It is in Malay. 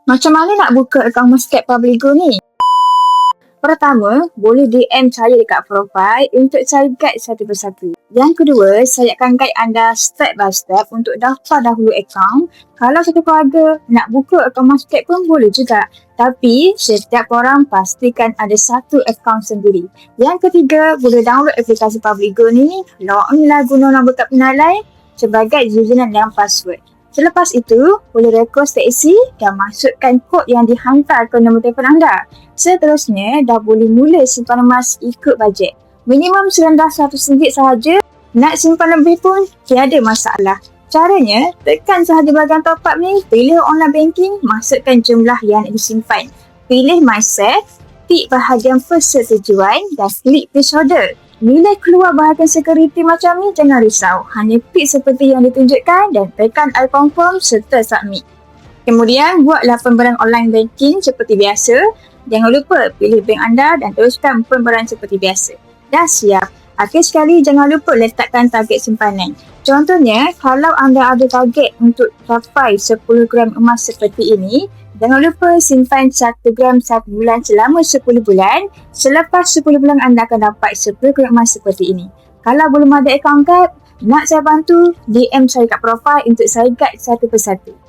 Macam mana nak buka akaun Muscat Publigo ni? Pertama, boleh DM saya dekat profile untuk saya guide satu persatu. Yang kedua, saya akan guide anda step by step untuk daftar dahulu akaun. Kalau satu keluarga nak buka akaun Muscat pun boleh juga. Tapi, setiap orang pastikan ada satu akaun sendiri. Yang ketiga, boleh download aplikasi Publigo ni, login lah guna nombor kad penilai sebagai username dan password. Selepas itu, boleh request taksi dan masukkan kod yang dihantar ke nombor telefon anda. Seterusnya, dah boleh mula simpan emas ikut bajet. Minimum serendah RM100 sahaja. Nak simpan lebih pun tiada masalah. Caranya, tekan sahaja bahagian top up ni, pilih online banking, masukkan jumlah yang disimpan. Pilih My Save, tik bahagian persetujuan dan klik Place Order. Bila keluar bahagian security macam ni, jangan risau. Hanya klik seperti yang ditunjukkan dan tekan I confirm serta submit. Kemudian, buatlah pemberian online banking seperti biasa. Jangan lupa pilih bank anda dan teruskan pemberian seperti biasa. Dah siap. Akhir sekali, jangan lupa letakkan target simpanan. Contohnya, kalau anda ada target untuk capai 10 gram emas seperti ini, jangan lupa simpan 1 gram 1 bulan selama 10 bulan. Selepas 10 bulan anda akan dapat 10 gram emas seperti ini. Kalau belum ada akaun guide, nak saya bantu, DM saya kat profile untuk saya guide satu persatu.